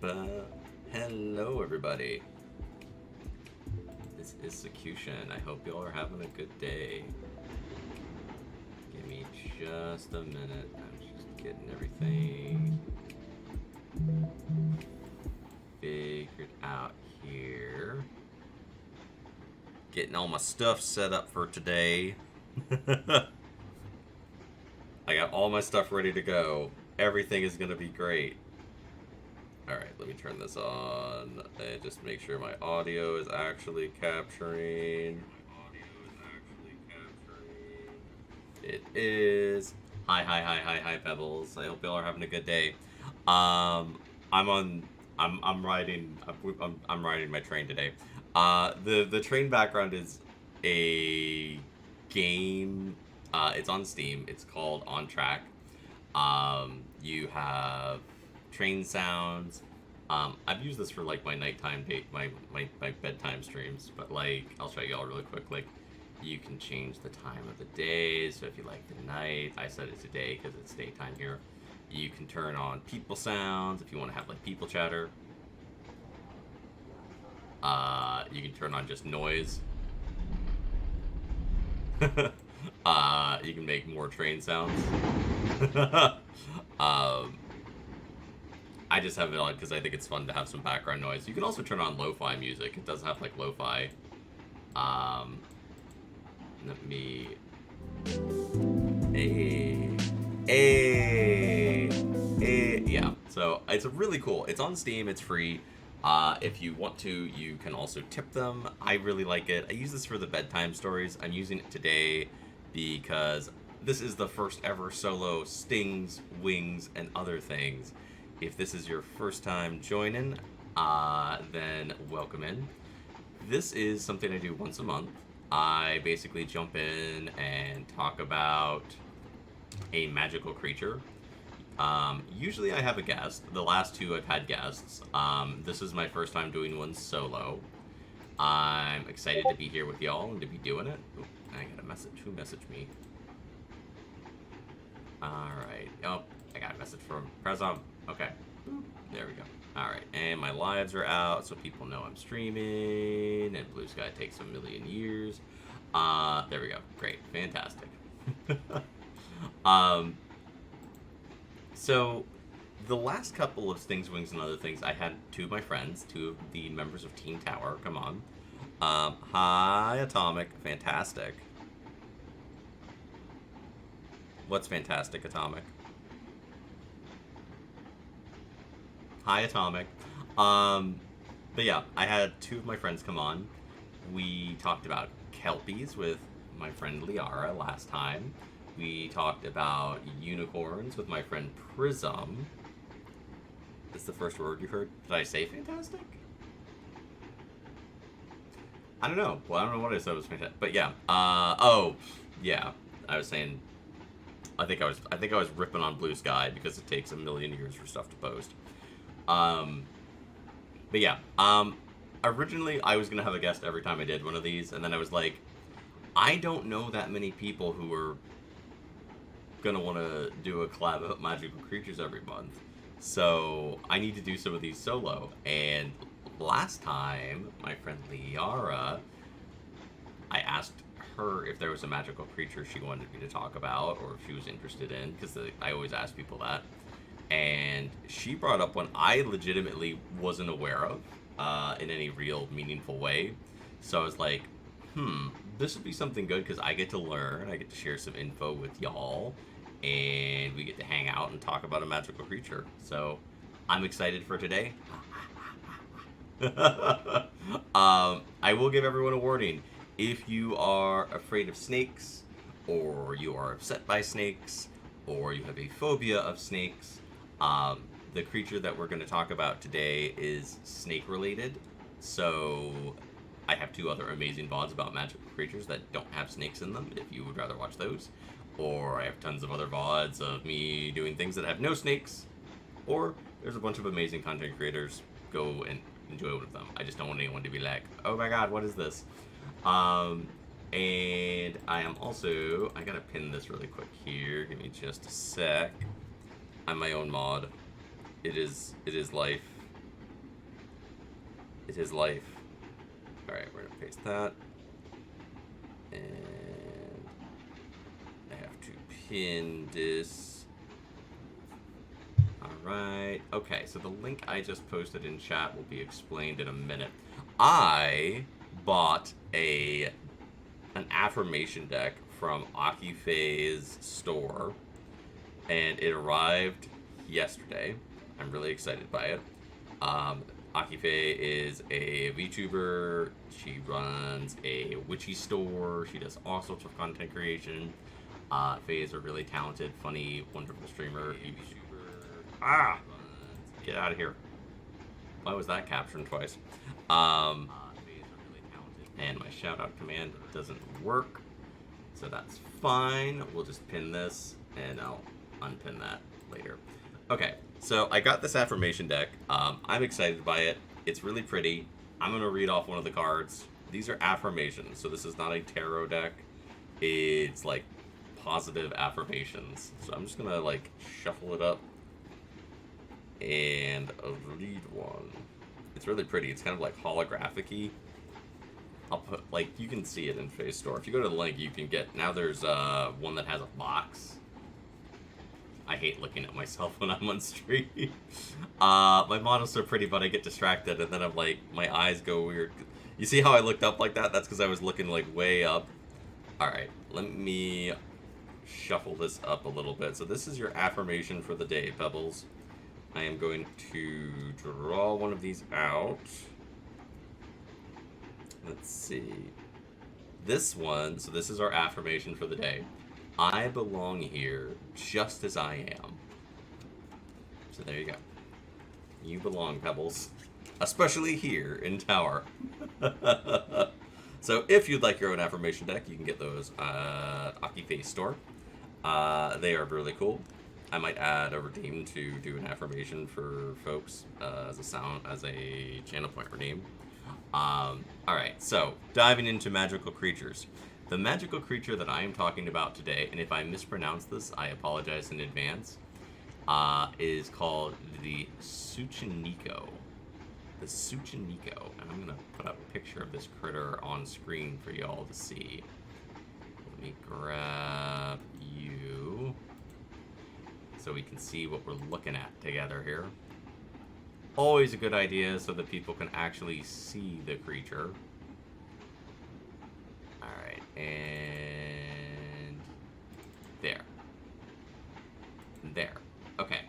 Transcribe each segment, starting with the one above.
Hello, everybody. This is Sakutian. I hope y'all are having a good day. Give me just a minute. I'm just getting everything figured out here. Getting all my stuff set up for today. I got all my stuff ready to go. Everything is going to be great. Alright, let me turn this on and just make sure my audio is actually capturing. It is. Hi, Pebbles. I hope y'all are having a good day. I'm riding my train today. The train background is a game. It's on Steam. It's called On Track. You have train sounds. I've used this for like my nighttime date, my bedtime streams, but like I'll show you all really quick. Like you can change the time of the day. So if you like the night, I set it to day because it's daytime here. You can turn on people sounds if you want to have like people chatter. You can turn on just noise. You can make more train sounds. I just have it on because I think it's fun to have some background noise. You can also turn on lo-fi music. It does have like lo-fi. Let me. Yeah. So it's really cool. It's on Steam. It's free. If you want to, you can also tip them. I really like it. I use this for the bedtime stories. I'm using it today because this is the first ever solo Stings, Wings, and Other Things. If this is your first time joining, then welcome in. This is something I do once a month. I basically jump in and talk about a magical creature. Usually I have a guest. The last two I've had guests. This is my first time doing one solo. I'm excited to be here with y'all and to be doing it. Ooh, I got a message. Who messaged me? Alright. Oh, I got a message from Prezom. Okay. There we go. Alright. And my lives are out so people know I'm streaming. And Blue Sky takes a million years. There we go. Great. Fantastic. So, the last couple of Stings, Wings, and Other Things, I had two of my friends, two of the members of Teen Tower, come on. Hi, Atomic. Fantastic. What's fantastic, Atomic? Hi, Atomic. But yeah, I had two of my friends come on. We talked about Kelpies with my friend Liara last time. We talked about unicorns with my friend Prism. That's the first word you heard. Did I say fantastic? I don't know. Well, I don't know what I said was fantastic. But yeah. Oh, yeah. I was saying. I think I was ripping on Blue Sky because it takes a million years for stuff to post. But yeah. Originally, I was gonna have a guest every time I did one of these, and then I was like, I don't know that many people who are gonna want to do a collab about magical creatures every month, so I need to do some of these solo. And last time, my friend Liara, I asked her if there was a magical creature she wanted me to talk about or if she was interested in, because I always ask people that, and she brought up one I legitimately wasn't aware of in any real meaningful way. So I was like, this would be something good because I get to learn, I get to share some info with y'all, and we get to hang out and talk about a magical creature. So I'm excited for today. I will give everyone a warning. If you are afraid of snakes, or you are upset by snakes, or you have a phobia of snakes, the creature that we're going to talk about today is snake related. So I have two other amazing VODs about magical creatures that don't have snakes in them, if you would rather watch those. Or I have tons of other VODs of me doing things that have no snakes. Or there's a bunch of amazing content creators. Go and enjoy one of them. I just don't want anyone to be like, oh my god, what is this? And I am also, I gotta pin this really quick here. Give me just a sec. I'm my own mod. It is life. is his life. Alright, we're gonna paste that. And I have to pin this. Alright. Okay, so the link I just posted in chat will be explained in a minute. I bought an affirmation deck from Akifei's store, and it arrived yesterday. I'm really excited by it. Akifei is a VTuber. She runs a witchy store. She does all sorts of content creation. Faye is a really talented, funny, wonderful streamer. Ah! Get out of here. Why was that captioned twice? And my shout out command doesn't work. So that's fine. We'll just pin this and I'll unpin that later. Okay, so I got this affirmation deck. I'm excited by it. It's really pretty. I'm going to read off one of the cards. These are affirmations, so this is not a tarot deck. It's like positive affirmations. So I'm just going to like shuffle it up and read one. It's really pretty. It's kind of like holographic-y. I'll put, like, you can see it in Faye's store. If you go to the link, you can get, now there's one that has a box. I hate looking at myself when I'm on stream. My models are pretty, but I get distracted, and then I'm like, my eyes go weird. You see how I looked up like that? That's because I was looking, like, way up. Alright, let me shuffle this up a little bit. So this is your affirmation for the day, Pebbles. I am going to draw one of these out. Let's see. This one, so this is our affirmation for the day. I belong here just as I am. So there you go. You belong, Pebbles. Especially here in Tower. So if you'd like your own affirmation deck, you can get those at Akifei's store. They are really cool. I might add a redeem to do an affirmation for folks as a channel point redeem. Alright, so diving into magical creatures. The magical creature that I am talking about today, and if I mispronounce this, I apologize in advance, is called the Tsuchinoko. The Tsuchinoko. And I'm going to put up a picture of this critter on screen for y'all to see. Let me grab you so we can see what we're looking at together here. Always a good idea so that people can actually see the creature. Alright, and there. There. Okay.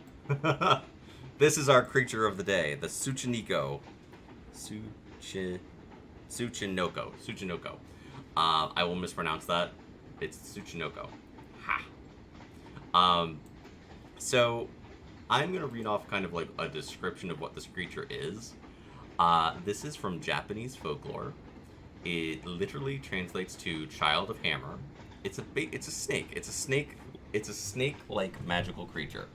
This is our creature of the day, the Tsuchinoko. Tsuchinoko. I will mispronounce that. It's Tsuchinoko. Ha. So I'm going to read off kind of like a description of what this creature is. This is from Japanese folklore. It literally translates to child of hammer. It's a snake. It's a snake-like magical creature.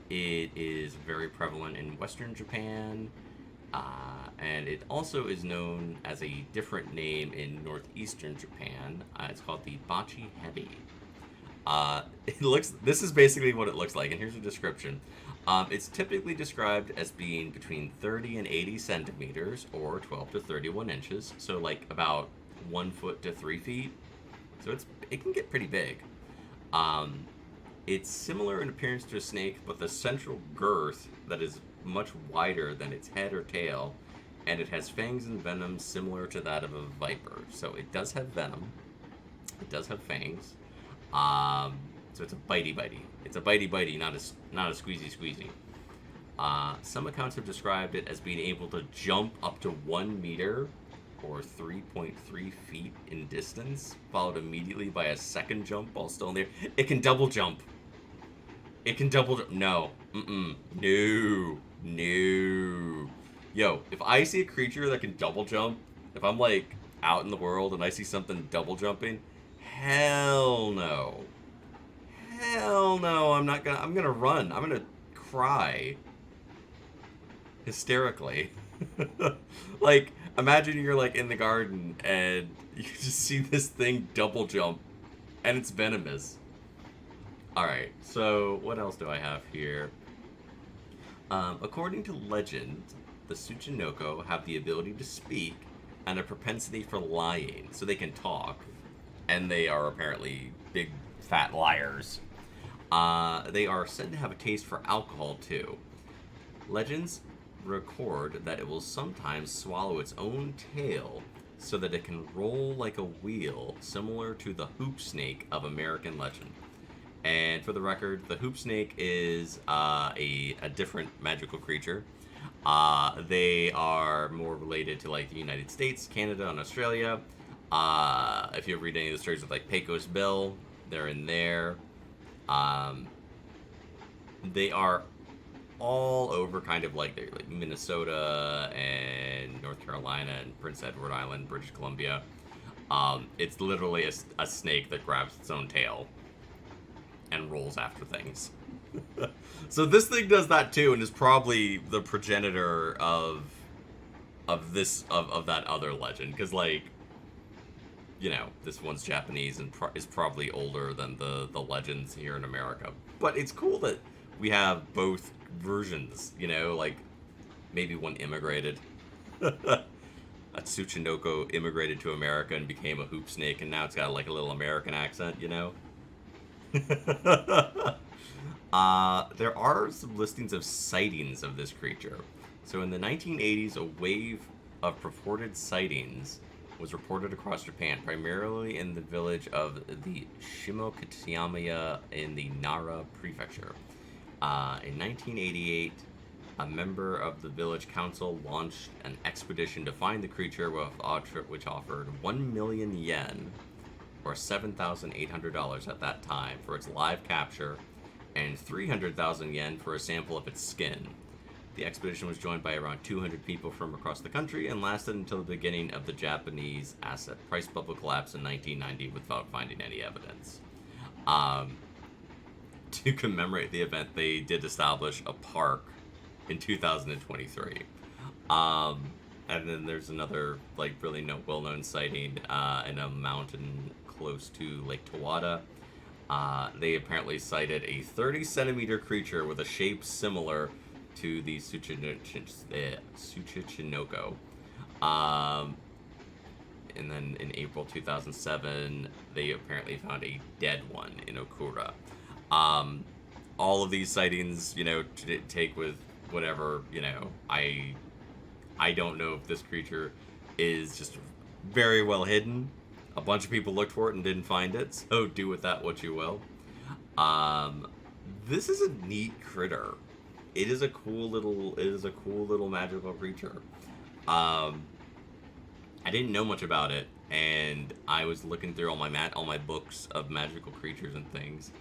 It is very prevalent in Western Japan, and it also is known as a different name in Northeastern Japan. It's called the Bachi Hebi. This is basically what it looks like, and here's a description. It's typically described as being between 30 and 80 centimeters, or 12 to 31 inches, so like about 1 foot to 3 feet. So it can get pretty big. It's similar in appearance to a snake, but the central girth that is much wider than its head or tail, and it has fangs and venom similar to that of a viper. So it does have venom. It does have fangs. So it's a bitey. It's a bitey, not a squeezy. Some accounts have described it as being able to jump up to 1 meter or 3.3 feet in distance, followed immediately by a second jump while still in the air. It can double jump. No. No. Yo, if I see a creature that can double jump, if I'm like out in the world and I see something double jumping, hell no. I'm gonna run. I'm gonna cry hysterically. Like, imagine you're like in the garden and you just see this thing double jump and it's venomous. Alright, so what else do I have here? According to legend, the Tsuchinoko have the ability to speak and a propensity for lying, so they can talk, and they are apparently big fat liars. They are said to have a taste for alcohol too. Legends record that it will sometimes swallow its own tail so that it can roll like a wheel, similar to the hoop snake of American legend. And for the record, the hoop snake is a different magical creature. They are more related to like the United States, Canada, and Australia. If you read any of the stories of like Pecos Bill, they're in there. They are all over kind of like Minnesota and North Carolina and Prince Edward Island, British Columbia. It's literally a snake that grabs its own tail and rolls after things. So this thing does that too, and is probably the progenitor of that other legend, because like, you know, this one's Japanese and is probably older than the legends here in America. But it's cool that we have both versions, you know, like maybe one immigrated. A Tsuchinoko immigrated to America and became a hoop snake, and now it's got like a little American accent, you know. There are some listings of sightings of this creature. So in the 1980s, a wave of purported sightings was reported across Japan, primarily in the village of the Shimokitamiya in the Nara prefecture. In 1988, a member of the village council launched an expedition to find the creature, which offered 1 million yen, or $7,800 at that time, for its live capture, and 300,000 yen for a sample of its skin. The expedition was joined by around 200 people from across the country and lasted until the beginning of the Japanese asset price bubble collapse in 1990 without finding any evidence. To commemorate the event, they did establish a park in 2023. And then there's another like really well-known sighting in a mountain close to Lake Tawada. They apparently sighted a 30-centimeter creature with a shape similar to the Tsuchinoko. And then in April 2007, they apparently found a dead one in Okura. All of these sightings, you know, take with whatever, you know, I don't know if this creature is just very well hidden. A bunch of people looked for it and didn't find it, so do with that what you will. This is a neat critter. It is a cool little magical creature. I didn't know much about it, and I was looking through all my books of magical creatures and things,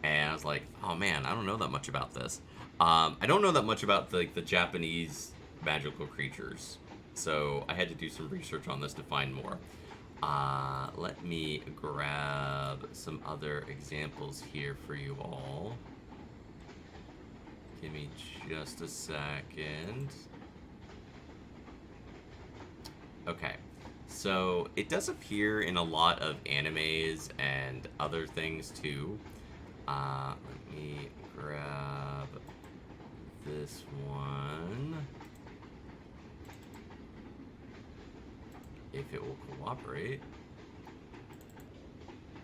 and I was like, oh man, I don't know that much about this. I don't know that much about the Japanese magical creatures, so I had to do some research on this to find more. Let me grab some other examples here for you all. Give me just a second. Okay, so it does appear in a lot of animes and other things too. Let me grab this one. If it will cooperate.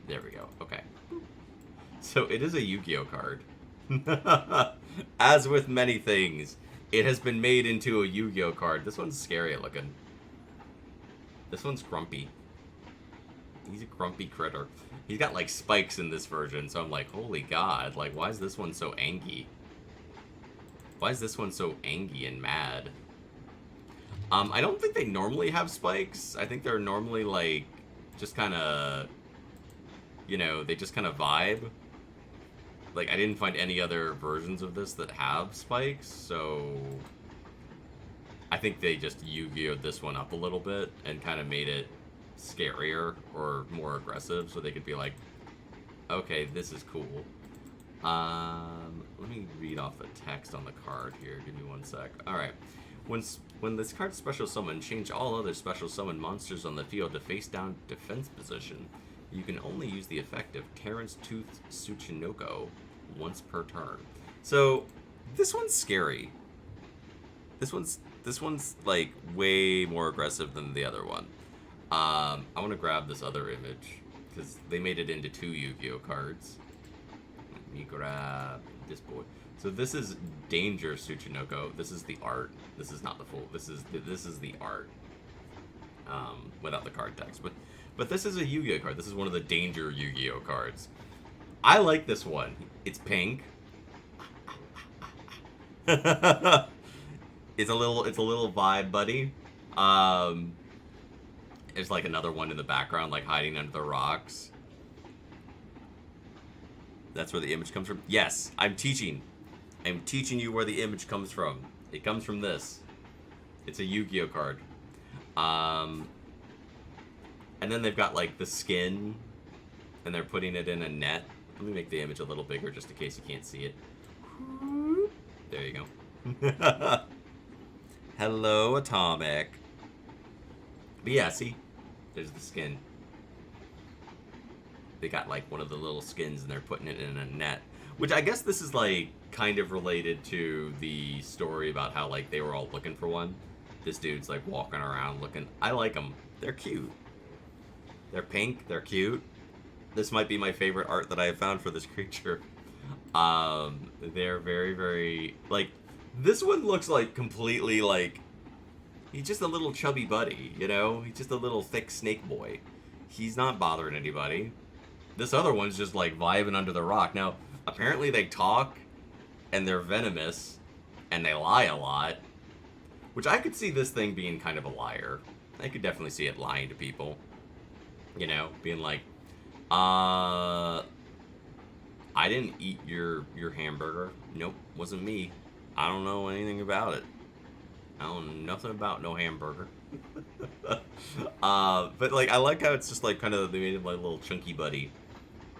There we go. Okay. So it is a Yu-Gi-Oh card. As with many things, it has been made into a Yu-Gi-Oh card. This one's scary looking. This one's grumpy. He's a grumpy critter. He's got like spikes in this version, so I'm like, holy god, like why is this one so angry? Why is this one so angry and mad? I don't think they normally have spikes. I think they're normally like just kind of, you know, they just kind of vibe. Like I didn't find any other versions of this that have spikes, so I think they just Yu-Gi-Oh'd this one up a little bit and kind of made it scarier or more aggressive, so they could be like, okay, this is cool. Let me read off the text on the card here. Give me one sec. All right. When this card's special summon, change all other special summon monsters on the field to face down defense position. You can only use the effect of Terran's Tooth Tsuchinoko once per turn. So this one's scary. This This one's like way more aggressive than the other one. I want to grab this other image because they made it into 2 Yu-Gi-Oh cards. Let me grab this boy. So this is Danger Tsuchinoko. This is the art. This is not the full. This is the art. Without the card text, but this is a Yu-Gi-Oh card. This is one of the Danger Yu-Gi-Oh cards. I like this one. It's pink. It's a little vibe, buddy. There's like another one in the background, like hiding under the rocks. That's where the image comes from. Yes, I'm teaching you where the image comes from. It comes from this. It's a Yu-Gi-Oh card. And then they've got like the skin, and they're putting it in a net. Let me make the image a little bigger just in case you can't see it. There you go. Hello, Atomic. But yeah, see? There's the skin. They got like one of the little skins and they're putting it in a net. Which I guess this is like kind of related to the story about how like they were all looking for one. This dude's like walking around looking. I like them. They're cute. They're pink. They're cute. This might be my favorite art that I have found for this creature. They're very, very... Like, this one looks like completely like... He's just a little chubby buddy, you know? He's just a little thick snake boy. He's not bothering anybody. This other one's just like vibing under the rock. Now, apparently they talk, and they're venomous, and they lie a lot. Which I could see this thing being kind of a liar. I could definitely see it lying to people. You know, being like, I didn't eat your hamburger. Nope, wasn't me. I don't know anything about it. I don't know nothing about no hamburger. But like, I like how it's just like kind of, they made him like a little chunky buddy.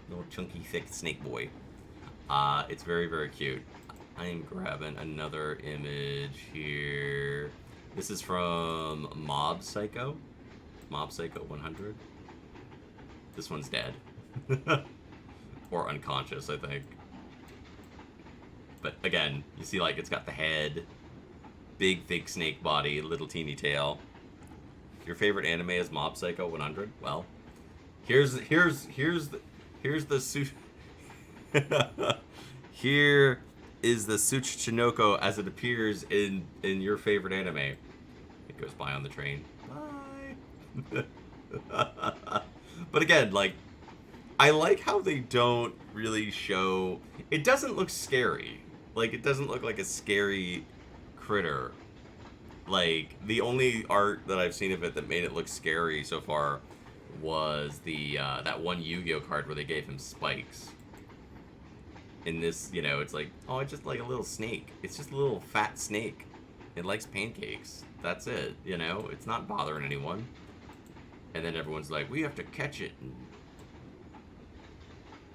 Little chunky, thick snake boy. It's very, very cute. I am grabbing another image here. This is from Mob Psycho. Mob Psycho 100. This one's dead. Or unconscious, I think. But again, you see like it's got the head, big thick snake body, little teeny tail. Your favorite anime is Mob Psycho 100? Well, here's the suit. Here is the Tsuchinoko as it appears in your favorite anime. It goes by on the train. Bye. But again, like, I like how they don't really show... It doesn't look scary. Like, it doesn't look like a scary critter. Like, the only art that I've seen of it that made it look scary so far was the that one Yu-Gi-Oh card where they gave him spikes. In this, you know, it's like, oh, it's just like a little snake. It's just a little fat snake. It likes pancakes. That's it, you know? It's not bothering anyone. And then everyone's like, we have to catch it and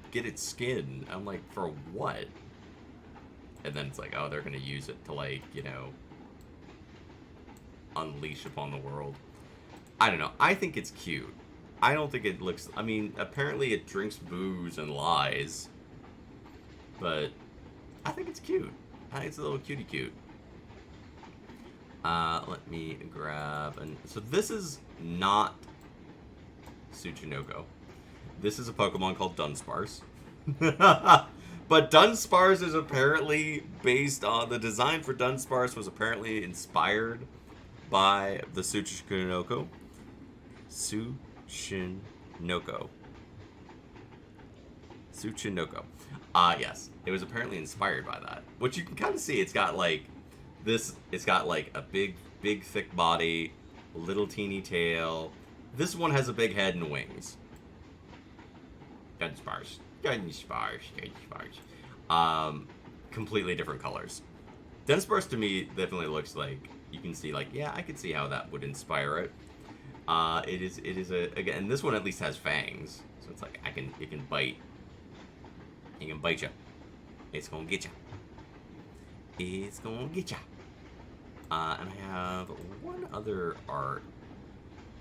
get its skin. I'm like, for what? And then it's like, oh, they're going to use it to, like, you know, unleash upon the world. I don't know. I think it's cute. I don't think it looks... I mean, apparently it drinks booze and lies. But I think it's cute. I think it's a little cutie cute. Let me grab... So this is not Tsuchinoko. This is a Pokemon called Dunsparce. But Dunsparce is apparently based on... The design for Dunsparce was apparently inspired by the Tsuchinoko. Tsuchinoko. Yes. It was apparently inspired by that. Which you can kind of see. It's got like... This... It's got like a big, thick body. Little teeny tail. This one has a big head and wings. Dunsparce. Completely different colors. Dunsparce to me definitely looks like, you can see like, yeah, I could see how that would inspire it. It is again, this one at least has fangs, so it's like it can bite. It can bite you. It's gonna get you. It's gonna get you. And I have one other art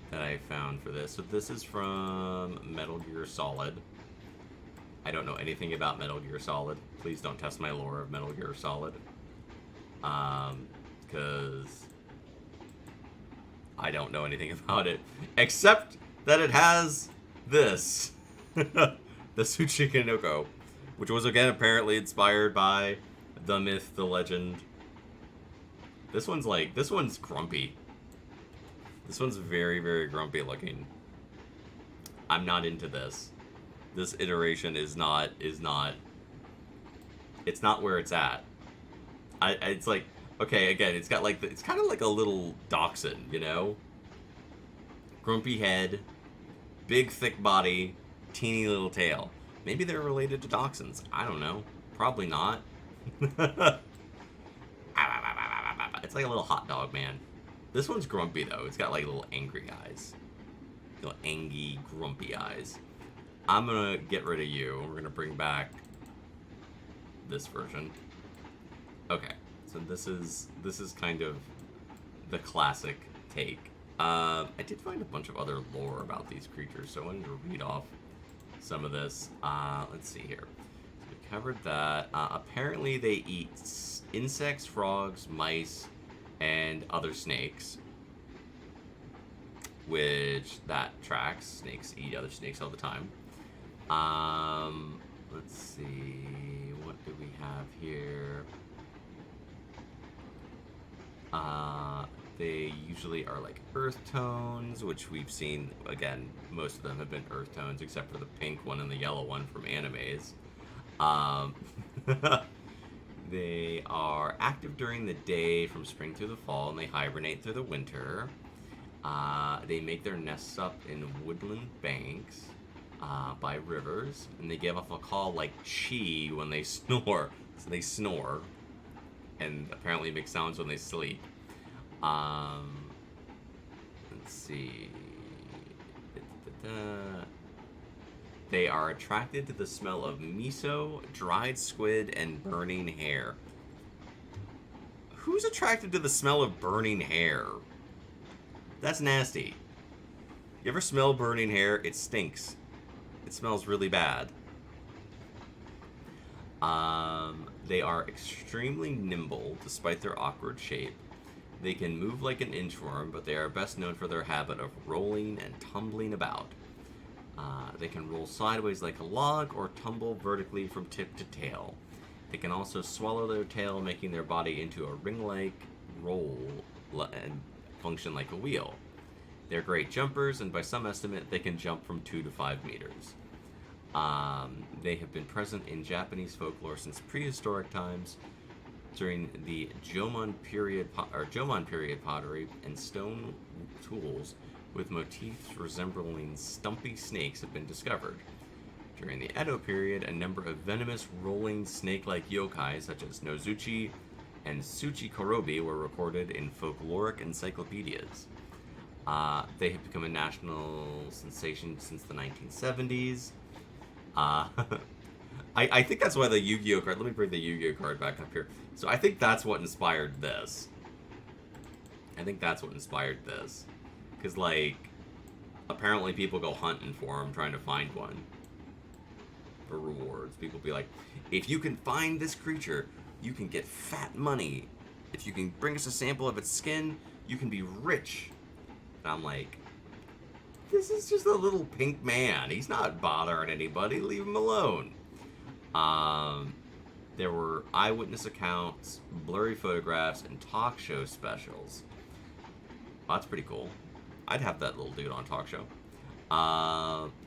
that I found for this. So this is from Metal Gear Solid. I don't know anything about Metal Gear Solid. Please don't test my lore of Metal Gear Solid. Because I don't know anything about it. Except that it has this. The Tsuchinoko. Which was, again, apparently inspired by the myth, the legend. This one's grumpy. This one's very, very grumpy looking. I'm not into this. This iteration is not, it's not where it's at. It's like, okay, again, it's got like, it's kind of like a little dachshund, you know? Grumpy head, big thick body, teeny little tail. Maybe they're related to dachshunds. I don't know. Probably not. It's like a little hot dog, man. This one's grumpy, though. It's got like little angry eyes. Little angry, grumpy eyes. I'm gonna get rid of you. We're gonna bring back this version. Okay, so this is kind of the classic take. I did find a bunch of other lore about these creatures, so I wanted to read off some of this. Let's see here. So we covered that. Apparently they eat insects, frogs, mice, and other snakes. Which, that tracks. Snakes eat other snakes all the time. Let's see. What do we have here? They usually are like earth tones, which we've seen, again, most of them have been earth tones, except for the pink one and the yellow one from animes. They are active during the day from spring through the fall, and they hibernate through the winter. They make their nests up in woodland banks by rivers, and they give off a call like chi when they snore. So they snore, and apparently make sounds when they sleep. Let's see. They are attracted to the smell of miso, dried squid, and burning hair. Who's attracted to the smell of burning hair? That's nasty. You ever smell burning hair? It stinks. It smells really bad. They are extremely nimble despite their awkward shape. They can move like an inchworm, but they are best known for their habit of rolling and tumbling about. They can roll sideways like a log or tumble vertically from tip to tail. They can also swallow their tail, making their body into a ring-like roll and function like a wheel. They're great jumpers, and by some estimate, they can jump from 2 to 5 meters. They have been present in Japanese folklore since prehistoric times. During the Jomon period pottery and stone tools with motifs resembling stumpy snakes have been discovered. During the Edo period, a number of venomous rolling snake-like yokai such as Nozuchi and Tsuchikorobi were recorded in folkloric encyclopedias. They have become a national sensation since the 1970s. I think that's why the Yu-Gi-Oh card... Let me bring the Yu-Gi-Oh card back up here. So I think that's what inspired this. Because, like, apparently people go hunting for them, trying to find one. For rewards. People be like, if you can find this creature, you can get fat money. If you can bring us a sample of its skin, you can be rich. And I'm like, this is just a little pink man. He's not bothering anybody. Leave him alone. There were eyewitness accounts, blurry photographs, and talk show specials. Oh, that's pretty cool. I'd have that little dude on a talk show.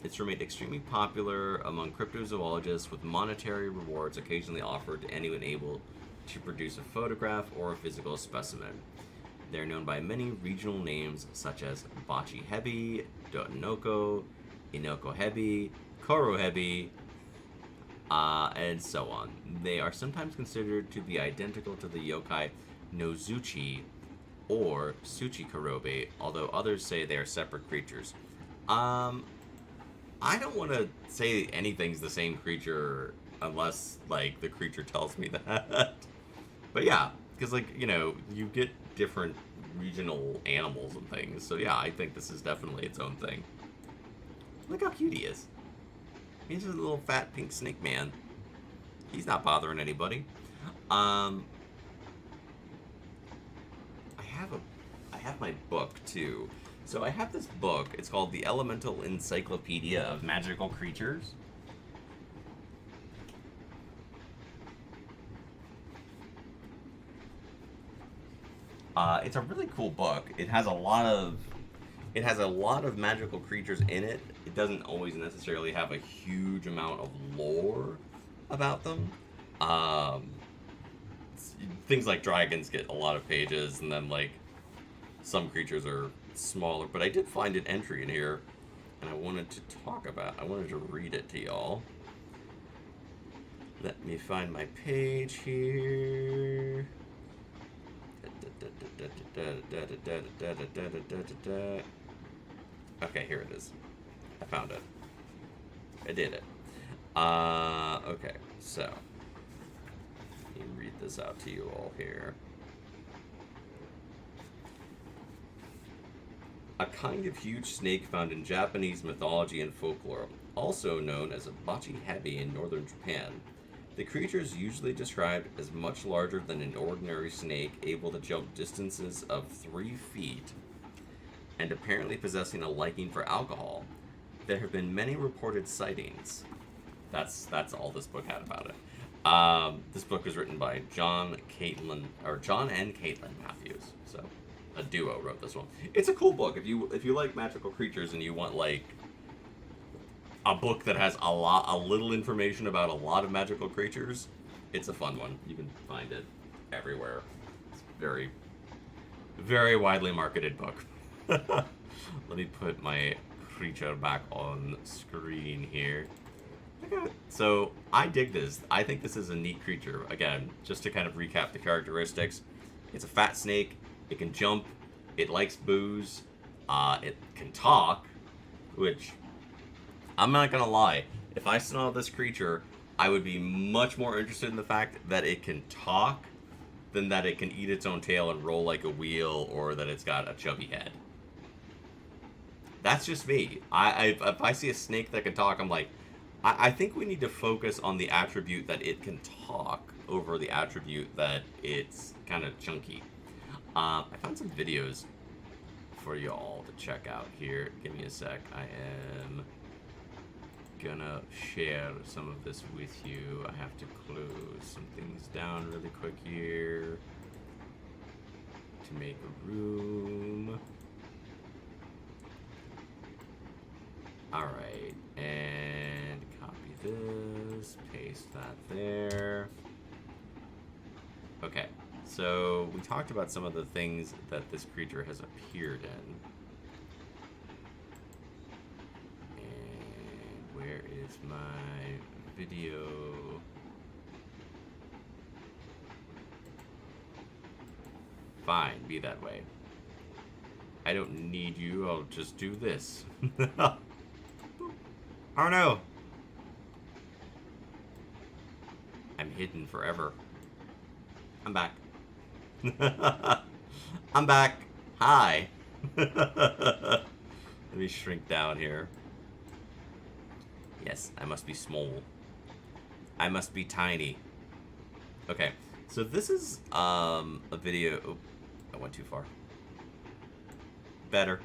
It's remained extremely popular among cryptozoologists, with monetary rewards occasionally offered to anyone able to produce a photograph or a physical specimen. They're known by many regional names such as Bachi Hebi, Tsuchinoko, Inoko Hebi, Koro Hebi, and so on. They are sometimes considered to be identical to the yokai Nozuchi or Tsuchikorobe, although others say they are separate creatures. I don't want to say anything's the same creature unless, like, the creature tells me that. But yeah, because, like, you know, you get different regional animals and things. So yeah, I think this is definitely its own thing. Look how cute he is. He's just a little fat pink snake man. He's not bothering anybody. I have my book too. So I have this book. It's called The Elemental Encyclopedia of Magical Creatures. It's a really cool book. It has a lot of magical creatures in it. It doesn't always necessarily have a huge amount of lore about them. Um, Things like dragons get a lot of pages, and then like some creatures are smaller. But I did find an entry in here, and I wanted to read it to y'all. Let me find my page here. Okay, here it is. I found it. I did it. Okay, so let me read this out to you all here. A kind of huge snake found in Japanese mythology and folklore, also known as a bachi-hebi in northern Japan. The creature is usually described as much larger than an ordinary snake, able to jump distances of 3 feet, and apparently possessing a liking for alcohol. There have been many reported sightings. That's all this book had about it. This book was written by John and Caitlin Matthews. So a duo wrote this one. It's a cool book. If you like magical creatures and you want like a book that has a little information about a lot of magical creatures, it's a fun one. You can find it everywhere. It's a very, very widely marketed book. Let me put my creature back on screen here. So I dig this. I think this is a neat creature. Again, just to kind of recap the characteristics, it's a fat snake. It can jump. It likes booze. It can talk, which I'm not gonna lie. If I saw this creature, I would be much more interested in the fact that it can talk than that it can eat its own tail and roll like a wheel, or that it's got a chubby head. That's just me. If I see a snake that can talk, I'm like, I think we need to focus on the attribute that it can talk over the attribute that it's kind of chunky. I found some videos for you all to check out here. Give me a sec. I am gonna share some of this with you. I have to close some things down really quick here to make room. Alright, and copy this, paste that there. Okay, so we talked about some of the things that this creature has appeared in. And where is my video? Fine, be that way. I don't need you, I'll just do this. Oh no! I'm hidden forever. I'm back. I'm back. Hi. Let me shrink down here. Yes, I must be small. I must be tiny. Okay, so this is a video. Oh, I went too far. Better.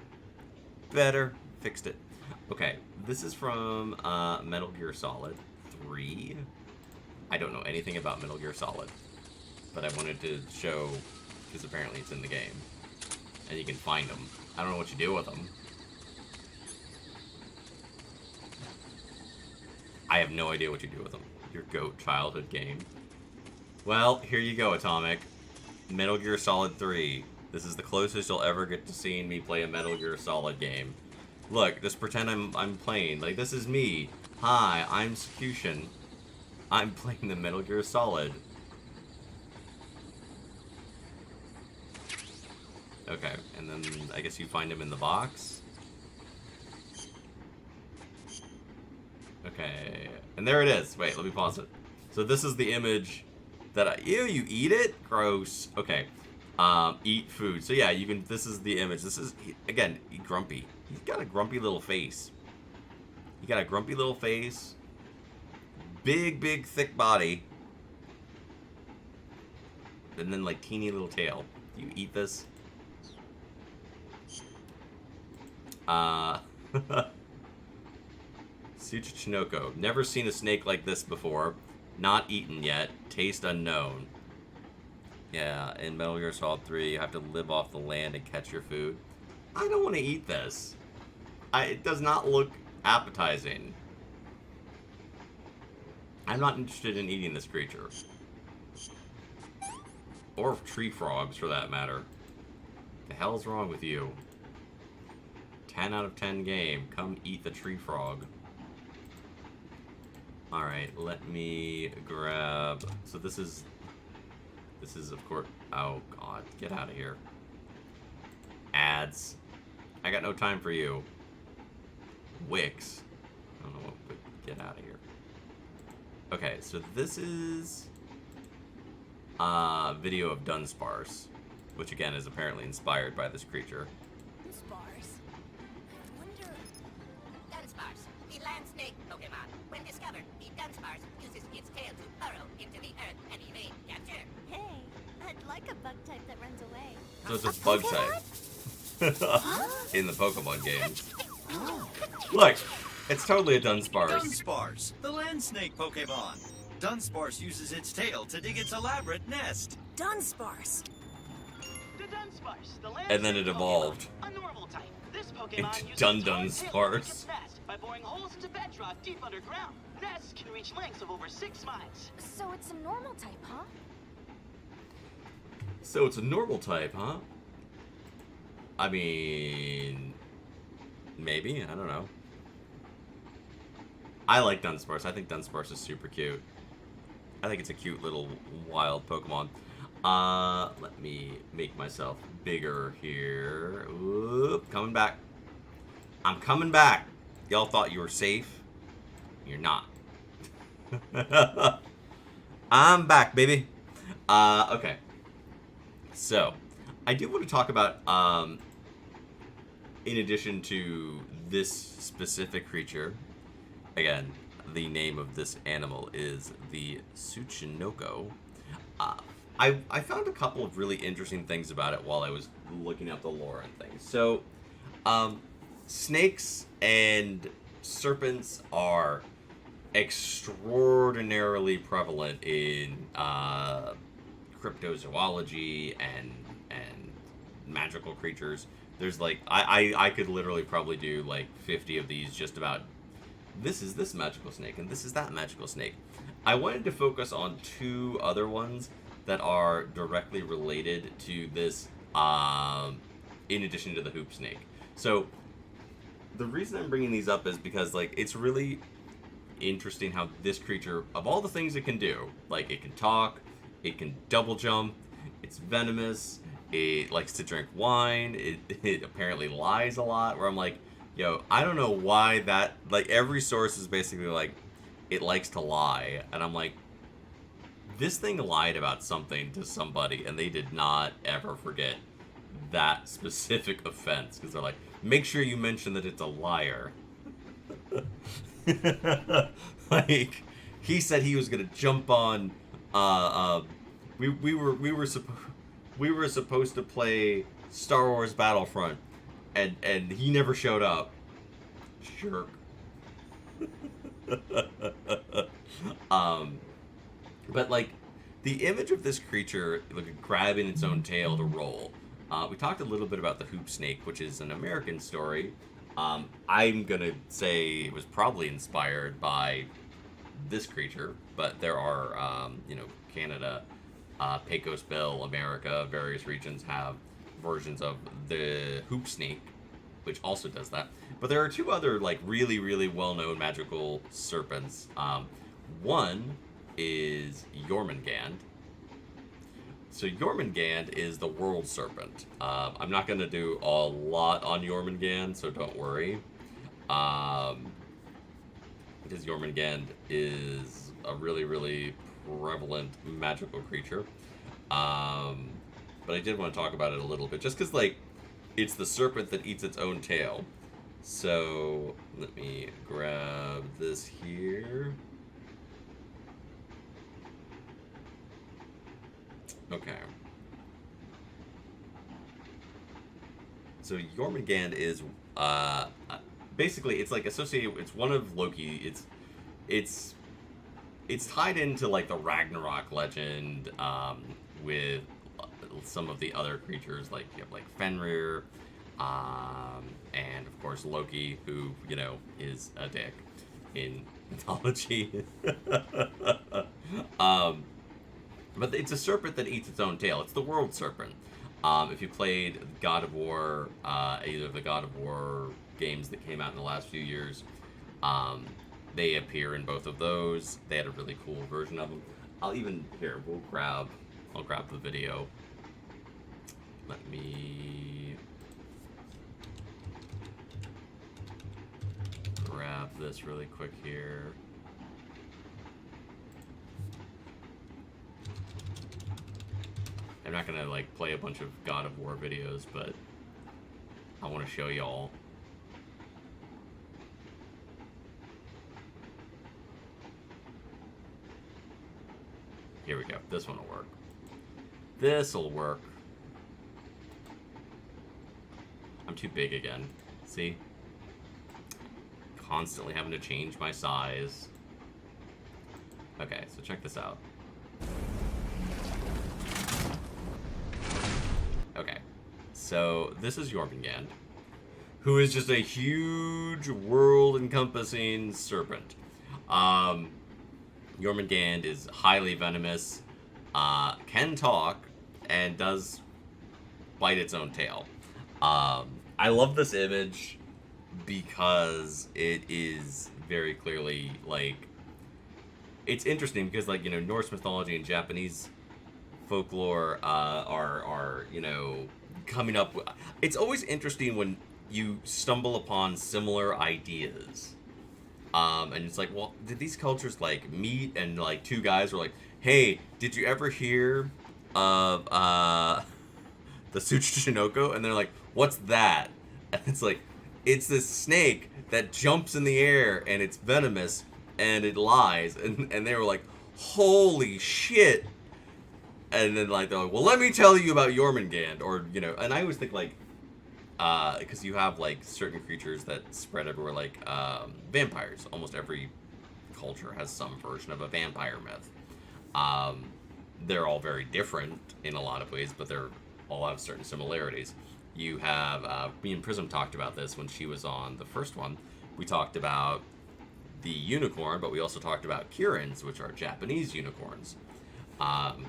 Fixed it. Okay, this is from Metal Gear Solid 3. I don't know anything about Metal Gear Solid, but I wanted to show, because apparently it's in the game, and you can find them. I don't know what you do with them. I have no idea what you do with them. Your GOAT childhood game. Well, here you go, Atomic. Metal Gear Solid 3. This is the closest you'll ever get to seeing me play a Metal Gear Solid game. Look, just pretend I'm playing. Like, this is me. Hi, I'm Sakutian. I'm playing the Metal Gear Solid. Okay, and then I guess you find him in the box. Okay, and there it is. Wait, let me pause it. So this is the image that ew, you eat it? Gross. Okay. Eat food. So yeah, you can, this is the image. This is, again, grumpy. He's got a grumpy little face. He got a grumpy little face. Big, thick body. And then, like, teeny little tail. Do you eat this? Uh, Tsuchinoko. Never seen a snake like this before. Not eaten yet. Taste unknown. Yeah, in Metal Gear Solid 3, you have to live off the land and catch your food. I don't want to eat this. It does not look appetizing. I'm not interested in eating this creature. Or tree frogs, for that matter. The hell's wrong with you? 10 out of 10 game. Come eat the tree frog. Alright, let me grab... So this is... This is, of course... Oh, God. Get out of here. Ads. I got no time for you. Wix. I don't know what... But get out of here. Okay, so this is... video of Dunsparce. Which, again, is apparently inspired by this creature. Dunsparce? I wonder... Dunsparce, the land snake Pokemon. When discovered, the Dunsparce uses its tail to burrow into the earth and evade capture. Hey, I'd like a bug type that runs away. So it's a bug type. In the Pokemon game. Look, it's totally a Dunsparce. Dunsparce, the land snake Pokemon. Dunsparce uses its tail to dig its elaborate nest. Dunsparce. The Dunsparce, the land And then it snake evolved. Pokemon, a normal type. This Pokemon Into uses its long tail to Dunsparce. make its nest by boring holes into bedrock deep underground. Nests can reach lengths of over 6 miles. So it's a normal type, huh? So it's a normal type, huh? I mean... Maybe? I don't know. I like Dunsparce. I think Dunsparce is super cute. I think it's a cute little wild Pokemon. Let me make myself bigger here. Oop, coming back. I'm coming back. Y'all thought you were safe. You're not. I'm back, baby. Okay. So, I do want to talk about, in addition to this specific creature, again, the name of this animal is the Tsuchinoko. I found a couple of really interesting things about it while I was looking up the lore and things. So, snakes and serpents are extraordinarily prevalent in cryptozoology and magical creatures. There's like I could literally probably do like 50 of these just about this is this magical snake and this is that magical snake. I wanted to focus on two other ones that are directly related to this in addition to the hoop snake. So the reason I'm bringing these up is because like it's really interesting how this creature, of all the things it can do, like it can talk, it can double jump, it's venomous, it likes to drink wine, it apparently lies a lot, where I'm like, yo, I don't know why that, like every source is basically like, it likes to lie, and I'm like, this thing lied about something to somebody, and they did not ever forget that specific offense, because they're like, make sure you mention that it's a liar. Like, he said he was gonna jump on, we were supposed to play Star Wars Battlefront, and he never showed up. Jerk. But like, the image of this creature like grabbing its own tail to roll. We talked a little bit about the hoop snake, which is an American story. I'm gonna say it was probably inspired by this creature, but there are, Canada, Pecos Bill, America, various regions have versions of the hoop snake, which also does that. But there are two other, like, really, really well-known magical serpents. One is Jormungand. So Jormungand is the world serpent. I'm not going to do a lot on Jormungand, so don't worry. Because Jormungand is a really, really prevalent magical creature. But I did want to talk about it a little bit, just because, like, it's the serpent that eats its own tail. So let me grab this here. Okay. So Jormungand is basically it's like associated. It's one of Loki. It's tied into like the Ragnarok legend with some of the other creatures, like you have like Fenrir, and of course Loki, who is a dick in mythology. But it's a serpent that eats its own tail. It's the world serpent. If you played God of War, either of the God of War games that came out in the last few years, they appear in both of those. They had a really cool version of them. I'll grab the video. Let me grab this really quick here. I'm not gonna like play a bunch of God of War videos, but I want to show y'all. Here we go. This one will work. This'll work. I'm too big again. See? Constantly having to change my size. Okay, so check this out. Okay, so this is Jormungand, who is just a huge world-encompassing serpent. Jormungand is highly venomous, can talk, and does bite its own tail. I love this image because it is very clearly, like, it's interesting because, like, Norse mythology and Japanese folklore are coming up with, it's always interesting when you stumble upon similar ideas. And it's like, well, did these cultures, like, meet and, like, two guys were like, hey, did you ever hear of, the Tsuchinoko? And they're like, what's that? And it's like, it's this snake that jumps in the air, and it's venomous, and it lies. And they were like, holy shit. And then, like, they're like, well, let me tell you about Jormungand. Or, and I always think, like, because you have, like, certain creatures that spread everywhere, like vampires. Almost every culture has some version of a vampire myth. They're all very different in a lot of ways, but they're all have certain similarities. You have, me and Prism talked about this when she was on the first one. We talked about the unicorn, but we also talked about Kirins, which are Japanese unicorns.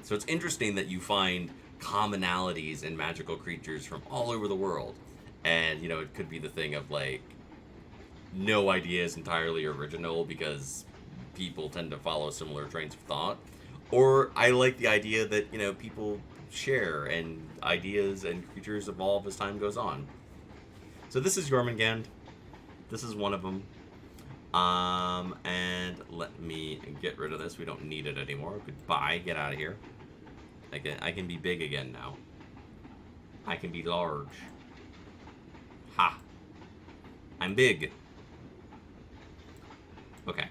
So it's interesting that you find commonalities in magical creatures from all over the world. And, it could be the thing of, like, no idea is entirely original because people tend to follow similar trains of thought. Or I like the idea that, people share and ideas and creatures evolve as time goes on. So this is Jormungand. This is one of them. And let me get rid of this. We don't need it anymore. Goodbye. Get out of here. I can be big again now. I can be large. Ha. I'm big. Okay.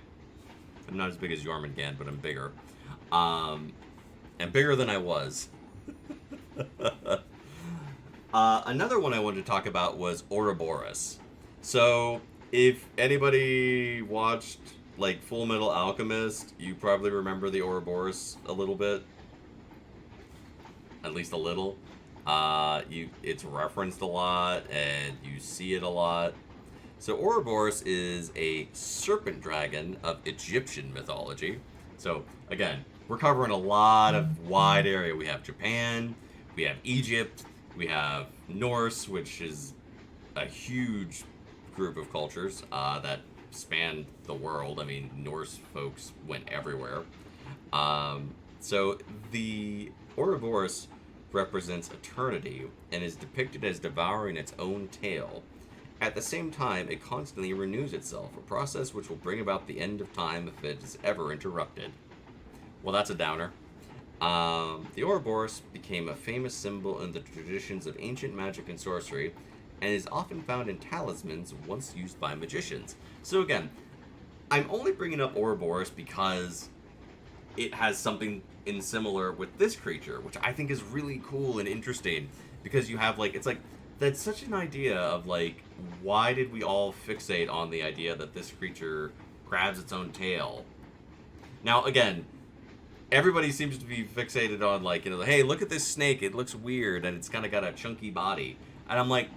I'm not as big as Jormungand, but I'm bigger. I'm bigger than I was. Another one I wanted to talk about was Ouroboros. So, if anybody watched, like, Full Metal Alchemist, you probably remember the Ouroboros a little bit. At least a little. It's referenced a lot, and you see it a lot. So Ouroboros is a serpent dragon of Egyptian mythology. So, again, we're covering a lot of wide area. We have Japan, we have Egypt, we have Norse, which is a huge group of cultures that span the world. I mean, Norse folks went everywhere. So the Ouroboros represents eternity and is depicted as devouring its own tail. At the same time, it constantly renews itself, a process which will bring about the end of time if it is ever interrupted. Well, that's a downer. The Ouroboros became a famous symbol in the traditions of ancient magic and sorcery, and is often found in talismans once used by magicians. So again, I'm only bringing up Ouroboros because it has something in similar with this creature, which I think is really cool and interesting, because you have, like, it's like that's such an idea of like, why did we all fixate on the idea that this creature grabs its own tail? Now, again, everybody seems to be fixated on like, you know, hey, look at this snake. It looks weird and it's kind of got a chunky body. And I'm like,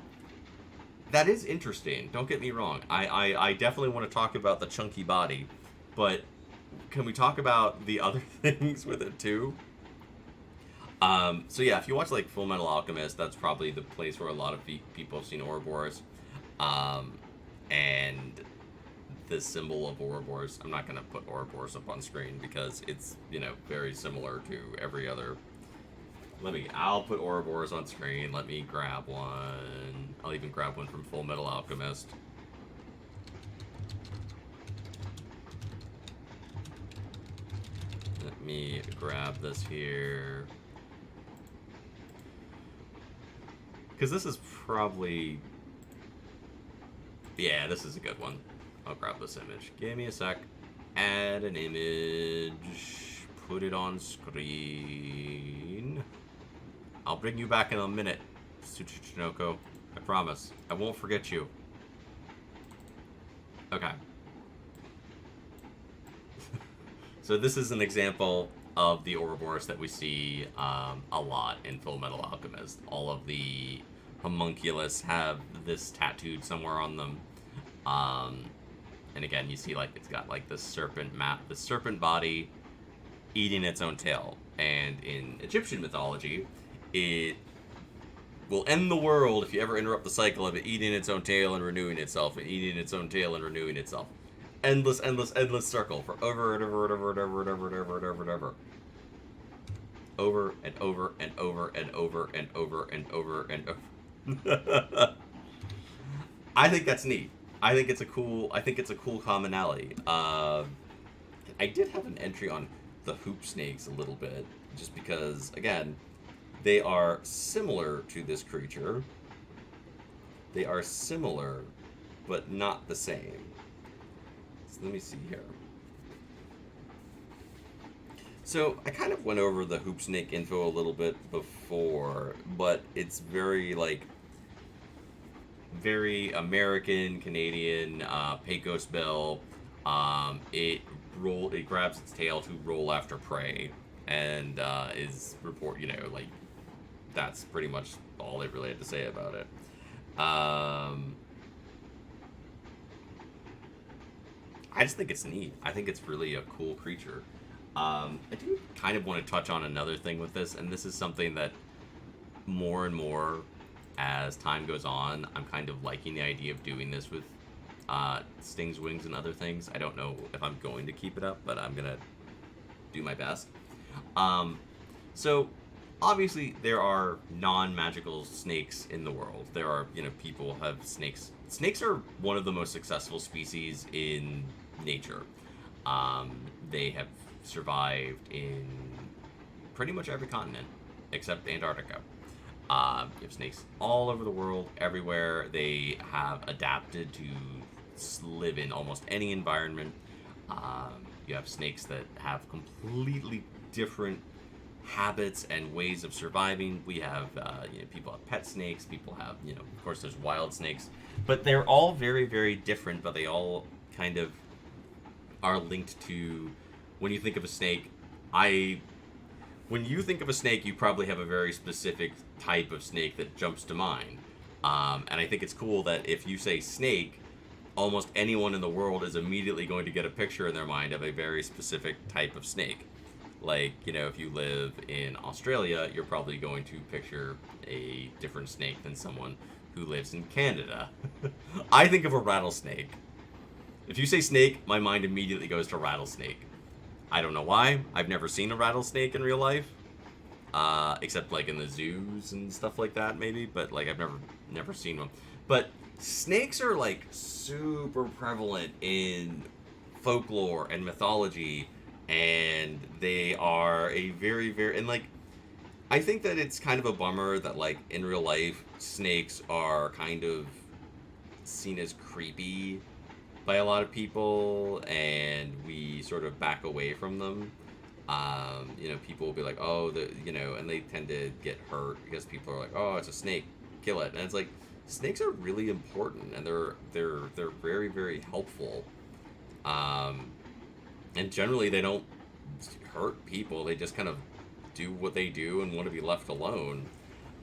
that is interesting. Don't get me wrong. I definitely want to talk about the chunky body, but can we talk about the other things with it too? So yeah, if you watch like Full Metal Alchemist, that's probably the place where a lot of people have seen Ouroboros. And the symbol of Ouroboros, I'm not going to put Ouroboros up on screen because it's, you know, very similar to every other. I'll put Ouroboros on screen. Let me grab one. I'll even grab one from Full Metal Alchemist. Let me grab this here. Because this is probably... Yeah, this is a good one. I'll grab this image. Give me a sec. Add an image. Put it on screen. I'll bring you back in a minute, Tsuchinoko. I promise. I won't forget you. Okay. So this is an example of the Ouroboros that we see a lot in Full Metal Alchemist. All of the homunculus have this tattooed somewhere on them. And again, you see like it's got like the serpent the serpent body eating its own tail. And in Egyptian mythology, it will end the world if you ever interrupt the cycle of it eating its own tail and renewing itself, and eating its own tail and renewing itself. Endless, endless, endless circle for over and over and over and over and over and over and over and over. Over and over and over and over and over and over and over. I think that's neat. I think it's a cool commonality. I did have an entry on the hoop snakes a little bit, just because, again, they are similar to this creature. They are similar, but not the same. So let me see here. So I kind of went over the hoop snake info a little bit before, but it's very very American, Canadian, Pecos bill. It grabs its tail to roll after prey, and is like that's pretty much all they really had to say about it. I just think it's neat. I think it's really a cool creature. I do kind of want to touch on another thing with this, and this is something that more and more as time goes on, I'm kind of liking the idea of doing this with stings, wings, and other things. I don't know if I'm going to keep it up, but I'm going to do my best. So, obviously, there are non-magical snakes in the world. There are, people have snakes. Snakes are one of the most successful species in nature. They have survived in pretty much every continent, except Antarctica. You have snakes all over the world, everywhere. They have adapted to live in almost any environment. You have snakes that have completely different habits and ways of surviving. We have, people have pet snakes. People have, of course, there's wild snakes. But they're all very, very different, but they all kind of are linked to, when you think of a snake, when you think of a snake, you probably have a very specific type of snake that jumps to mind. And I think it's cool that if you say snake, almost anyone in the world is immediately going to get a picture in their mind of a very specific type of snake. Like, if you live in Australia, you're probably going to picture a different snake than someone who lives in Canada. I think of a rattlesnake. If you say snake, my mind immediately goes to rattlesnake. I don't know why. I've never seen a rattlesnake in real life. Except like in the zoos and stuff like that, maybe. But like I've never seen one. But snakes are like super prevalent in folklore and mythology. And they are a very, very... And like, I think that it's kind of a bummer that like in real life, snakes are kind of seen as creepy by a lot of people, and we sort of back away from them. People will be like, oh, and they tend to get hurt because people are like, oh, it's a snake. kill it. And it's like, snakes are really important, and they're very, very helpful. And generally they don't hurt people. They just kind of do what they do and want to be left alone.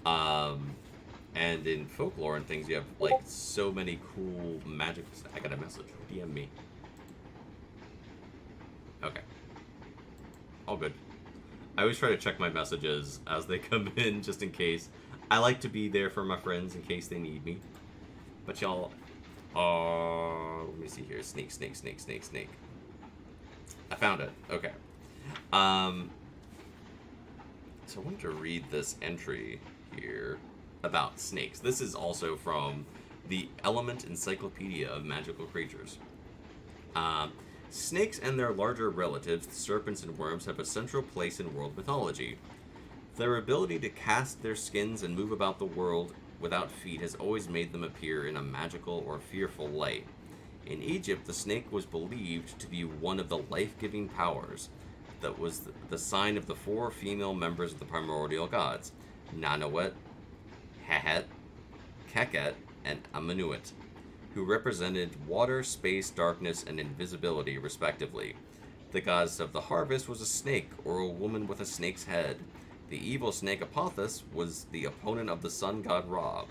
And in folklore and things, you have like so many cool magic. I got a message. DM me. Okay. All good. I always try to check my messages as they come in, just in case. I like to be there for my friends in case they need me. But y'all, let me see here. Snake. I found it. Okay. So I wanted to read this entry here about snakes. This is also from the Element Encyclopedia of Magical Creatures. Snakes and their larger relatives, the serpents and worms, have a central place in world mythology. Their ability to cast their skins and move about the world without feet has always made them appear in a magical or fearful light. In Egypt, the snake was believed to be one of the life-giving powers that was the sign of the 4 female members of the primordial gods, Nanoet, Hehet, Keket, and Amenuet, who represented water, space, darkness, and invisibility, respectively. The goddess of the harvest was a snake, or a woman with a snake's head. The evil snake Apophis was the opponent of the sun god Ra,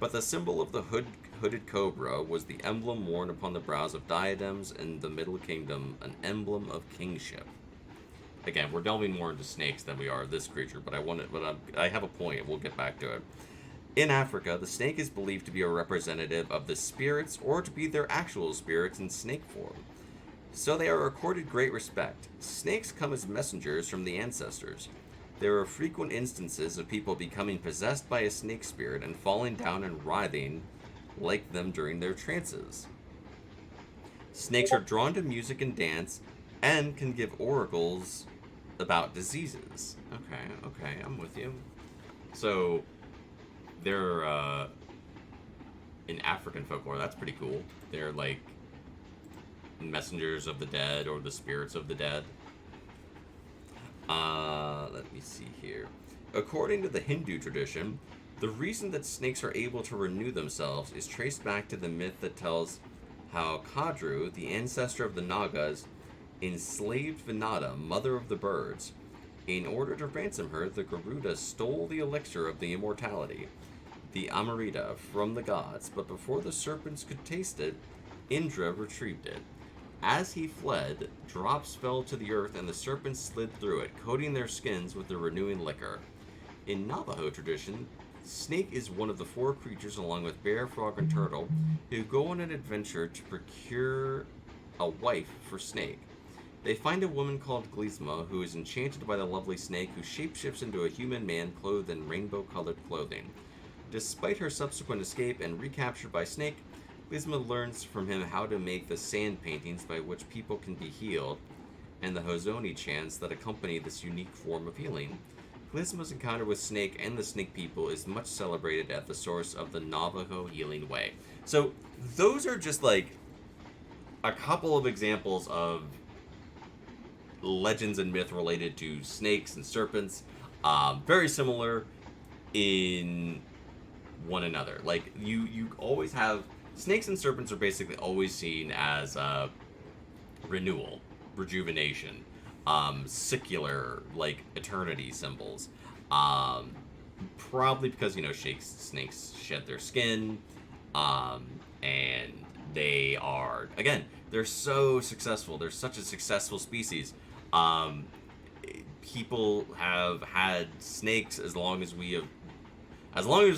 but the symbol of the hooded cobra was the emblem worn upon the brows of diadems in the Middle Kingdom, an emblem of kingship. Again, we're delving more into snakes than we are this creature, but I have a point. We'll get back to it. In Africa, the snake is believed to be a representative of the spirits or to be their actual spirits in snake form. So they are accorded great respect. Snakes come as messengers from the ancestors. There are frequent instances of people becoming possessed by a snake spirit and falling down and writhing like them during their trances. Snakes are drawn to music and dance and can give oracles about diseases. Okay, I'm with you. So they're in African folklore. That's pretty cool. They're like messengers of the dead or the spirits of the dead. Let me see here. According to the Hindu tradition, the reason that snakes are able to renew themselves is traced back to the myth that tells how Kadru, the ancestor of the Nagas, enslaved Vinata, mother of the birds. In order to ransom her, the Garuda stole the elixir of the immortality, the Amarita, from the gods, but before the serpents could taste it, Indra retrieved it. As he fled, drops fell to the earth and the serpents slid through it, coating their skins with the renewing liquor. In Navajo tradition, snake is one of the 4 creatures, along with bear, frog, and turtle, who go on an adventure to procure a wife for snake. They find a woman called Glisma, who is enchanted by the lovely snake, who shapeshifts into a human man clothed in rainbow-colored clothing. Despite her subsequent escape and recapture by Snake, Glisma learns from him how to make the sand paintings by which people can be healed, and the Hozoni chants that accompany this unique form of healing. Glisma's encounter with Snake and the Snake people is much celebrated at the source of the Navajo healing way. So those are just like a couple of examples of legends and myth related to snakes and serpents. Very similar in one another. Like you always have snakes and serpents are basically always seen as renewal, rejuvenation, secular, like eternity symbols. Probably because snakes shed their skin, and they are, again, they're so successful. They're such a successful species. People have had snakes as long as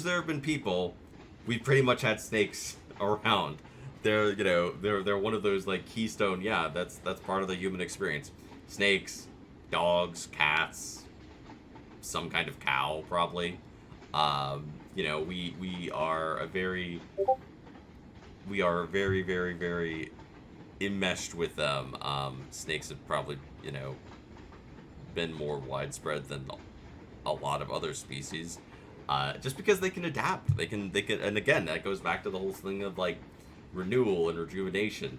there have been people. We've pretty much had snakes around. They're one of those like keystone. Yeah, that's part of the human experience. Snakes, dogs, cats, some kind of cow, probably. We are very, very, very enmeshed with them. Snakes have probably, been more widespread than a lot of other species. Just because they can adapt. They can, and again, that goes back to the whole thing of like renewal and rejuvenation.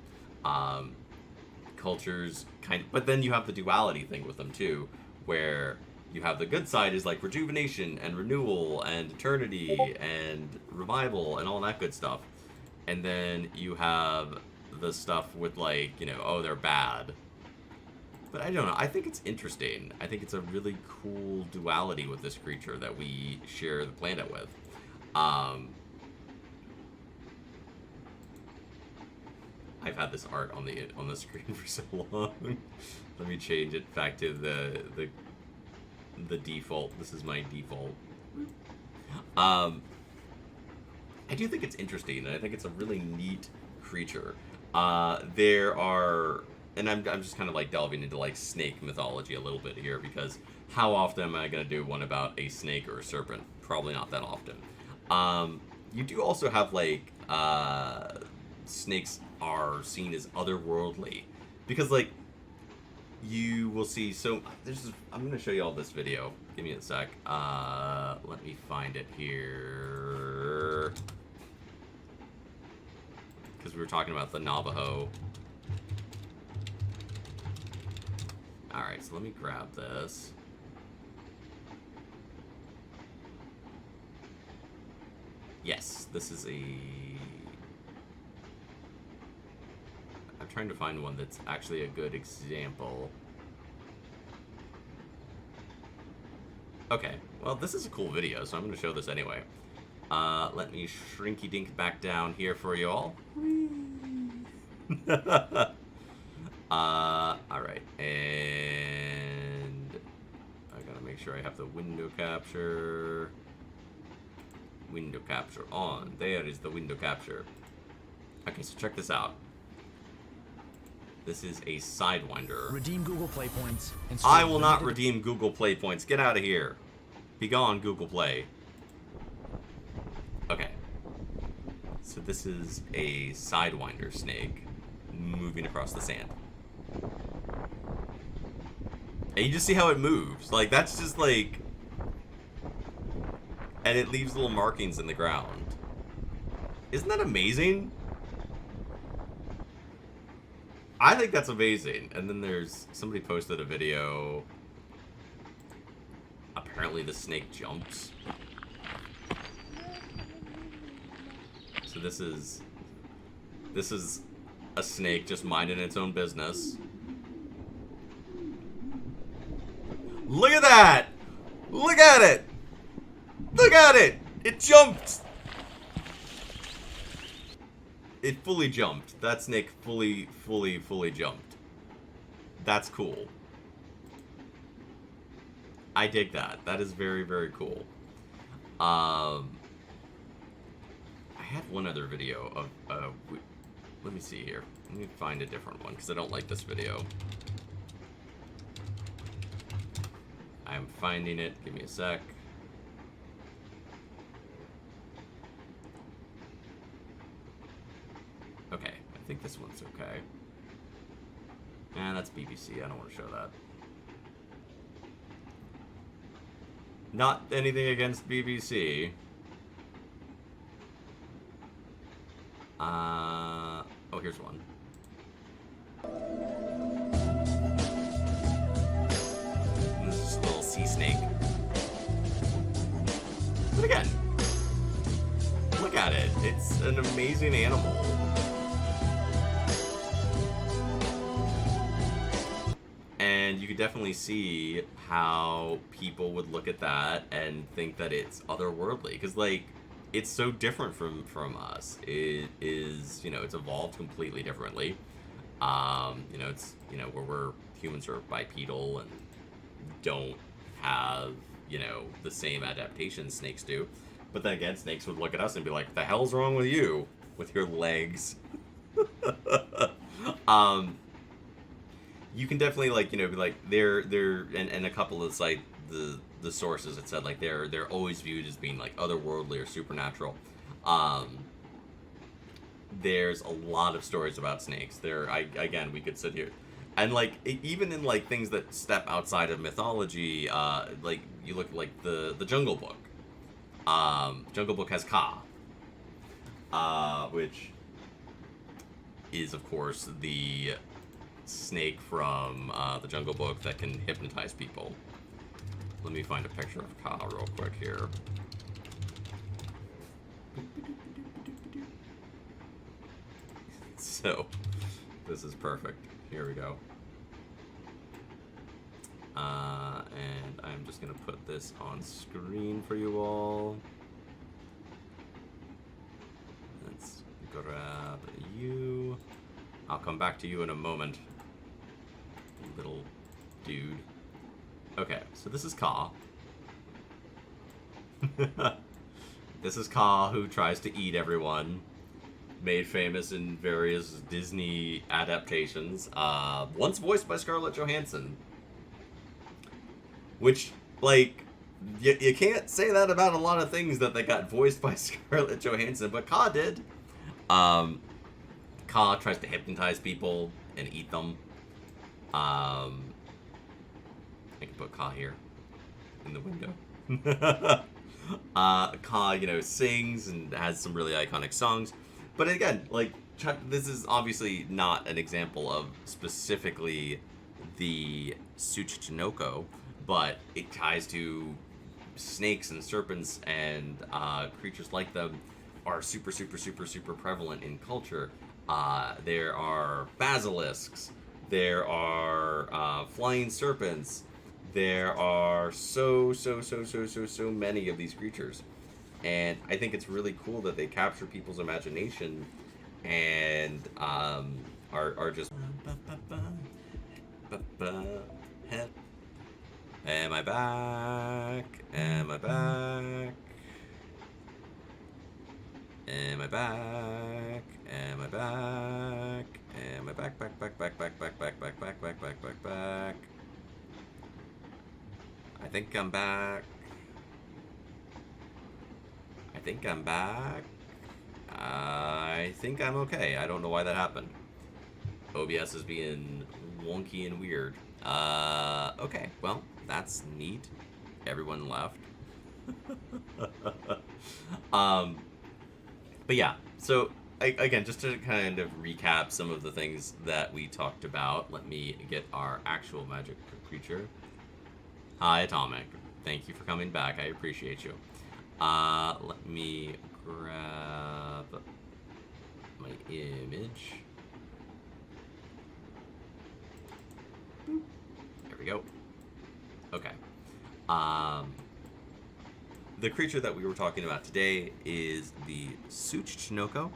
Cultures but then you have the duality thing with them too, where You have the good side is like rejuvenation and renewal and eternity and revival and all that good stuff. And then you have the stuff with like, you know, oh, they're bad. But I don't know. I think it's interesting. I think it's a really cool duality with this creature that we share the planet with. I've had this art on the screen for so long. Let me change it back to the default. This is my default. I do think it's interesting, and I think it's a really neat creature. There are, and I'm just kind of like delving into like snake mythology a little bit here, because how often am I going to do one about a snake or a serpent? Probably not that often. You do also have like snakes are seen as otherworldly, because like you will see, so I'm going to show you all this video. Give me a sec. Let me find it here, because we were talking about the Navajo. Alright, so let me grab this. Yes, this is a... I'm trying to find one that's actually a good example. Okay, well, this is a cool video, so I'm going to show this anyway. Let me shrinky-dink back down here for you all. Alright, and I gotta make sure I have the window capture. Window capture on. There is the window capture. Okay, so check this out. This is a Sidewinder. Redeem Google Play points. And I will not redeem Google Play points. Get out of here. Be gone, Google Play. Okay. So this is a Sidewinder snake moving across the sand. And you just see how it moves. Like, that's just like... And it leaves little markings in the ground. Isn't that amazing? I think that's amazing. And then there's... Somebody posted a video. Apparently the snake jumps. So this is a snake just minding its own business. Look at that! Look at it! Look at it! It jumped! It fully jumped. That snake fully jumped. That's cool. I dig that. That is very, very cool. I had one other video of... let me see here. Let me find a different one, because I don't like this video. I'm finding it. Give me a sec. Okay, I think this one's okay. And that's BBC. I don't want to show that. Not anything against BBC. Oh, here's one. And this is a little sea snake. But again, look at it. It's an amazing animal. And you could definitely see how people would look at that and think that it's otherworldly. Because, like, it's so different from us. It is, you know, it's evolved completely differently. You know, it's, you know, where humans are bipedal and don't have, you know, the same adaptations snakes do. But then again, snakes would look at us and be like, what the hell's wrong with you? With your legs. You can definitely, like, you know, be like, they're and a couple of, like, the sources that said, like, they're always viewed as being, like, otherworldly or supernatural. There's a lot of stories about snakes. Again, we could sit here. And, like, even in, like, things that step outside of mythology, like, you look at, like, the Jungle Book. Jungle Book has Ka. Which is, of course, the snake from the Jungle Book that can hypnotize people. Let me find a picture of Ka real quick here. So, this is perfect. Here we go. And I'm just going to put this on screen for you all. Let's grab you. I'll come back to you in a moment, little dude. Okay, so this is Ka. This is Ka, who tries to eat everyone. Made famous in various Disney adaptations. Once voiced by Scarlett Johansson. Which, like, you can't say that about a lot of things that they got voiced by Scarlett Johansson, but Ka did. Ka tries to hypnotize people and eat them. I can put Ka here in the window. Ka, you know, sings and has some really iconic songs. But again, like, this is obviously not an example of specifically the Tsuchinoko, but it ties to snakes and serpents and creatures like them are super prevalent in culture. There are basilisks. There are flying serpents. There are so many of these creatures. And I think it's really cool that they capture people's imagination and are just... Am I back? Am I back? Am I back? Am I back? Am I back? Back. I think I'm back. I think I'm back. I think I'm okay. I don't know why that happened. OBS is being wonky and weird. Okay, well, that's neat. Everyone left. But yeah, so again, just to kind of recap some of the things that we talked about, let me get our actual magic creature. Hi, Atomic. Thank you for coming back. I appreciate you. Let me grab my image. There we go. Okay. The creature that we were talking about today is the Tsuchinoko.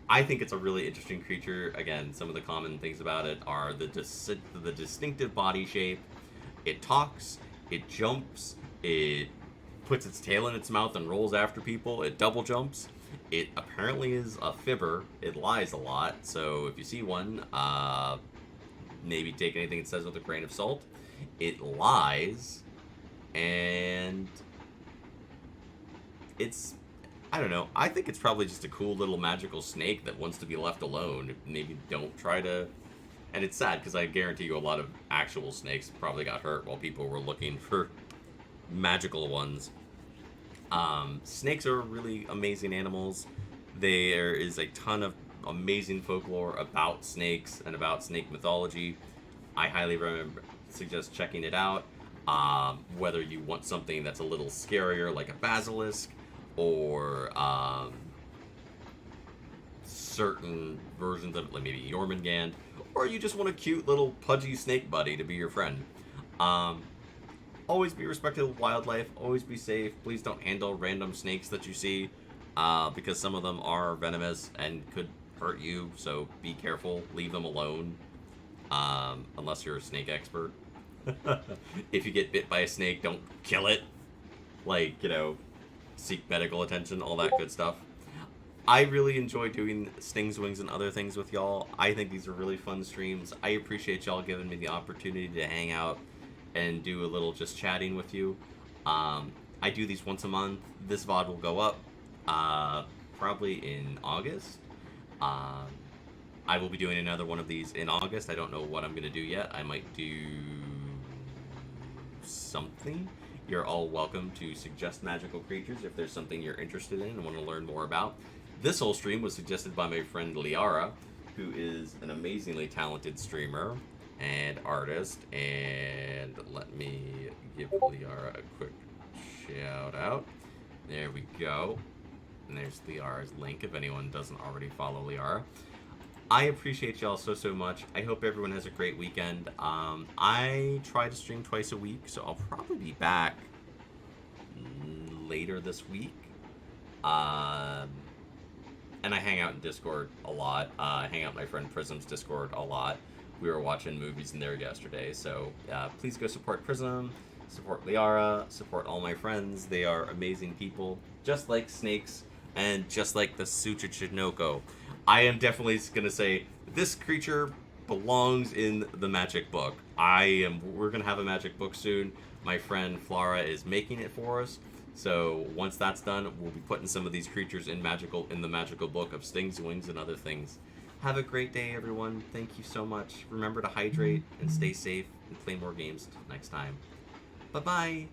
I think it's a really interesting creature. Again, some of the common things about it are the distinctive body shape. It talks, it jumps, it puts its tail in its mouth and rolls after people, it double jumps. It apparently is a fibber. It lies a lot, so if you see one, maybe take anything it says with a grain of salt. It lies, and it's, I don't know, I think it's probably just a cool little magical snake that wants to be left alone. Maybe don't try to, and it's sad because I guarantee you a lot of actual snakes probably got hurt while people were looking for magical ones. Snakes are really amazing animals. There is a ton of amazing folklore about snakes and about snake mythology. I highly suggest checking it out. Whether you want something that's a little scarier, like a basilisk, or certain versions of it, like maybe Jormungand, or you just want a cute little pudgy snake buddy to be your friend. Always be respectful of wildlife. Always be safe. Please don't handle random snakes that you see, because some of them are venomous and could hurt you. So be careful. Leave them alone, unless you're a snake expert. If you get bit by a snake, don't kill it. Like, you know, seek medical attention, all that good stuff. I really enjoy doing Stings, Wings, and other things with y'all. I think these are really fun streams. I appreciate y'all giving me the opportunity to hang out and do a little just chatting with you. I do these once a month. This VOD will go up probably in August. I will be doing another one of these in August. I don't know what I'm going to do yet. I might do something. You're all welcome to suggest magical creatures if there's something you're interested in and want to learn more about. This whole stream was suggested by my friend Liara, who is an amazingly talented streamer. and artist. And let me give Liara a quick shout out. There we go. And there's Liara's link if anyone doesn't already follow Liara. I appreciate y'all so much. I hope everyone has a great weekend. I try to stream twice a week, so I'll probably be back later this week. And I hang out in Discord a lot. I hang out in my friend Prism's Discord a lot. We were watching movies in there yesterday, so please go support Prism, support Liara, support all my friends. They are amazing people, just like snakes and just like the Tsuchinoko. I am definitely going to say this creature belongs in the magic book. We're going to have a magic book soon. My friend Flora is making it for us. So once that's done, we'll be putting some of these creatures in the magical book of stings, wings, and other things. Have a great day, everyone. Thank you so much. Remember to hydrate and stay safe and play more games next time. Bye-bye.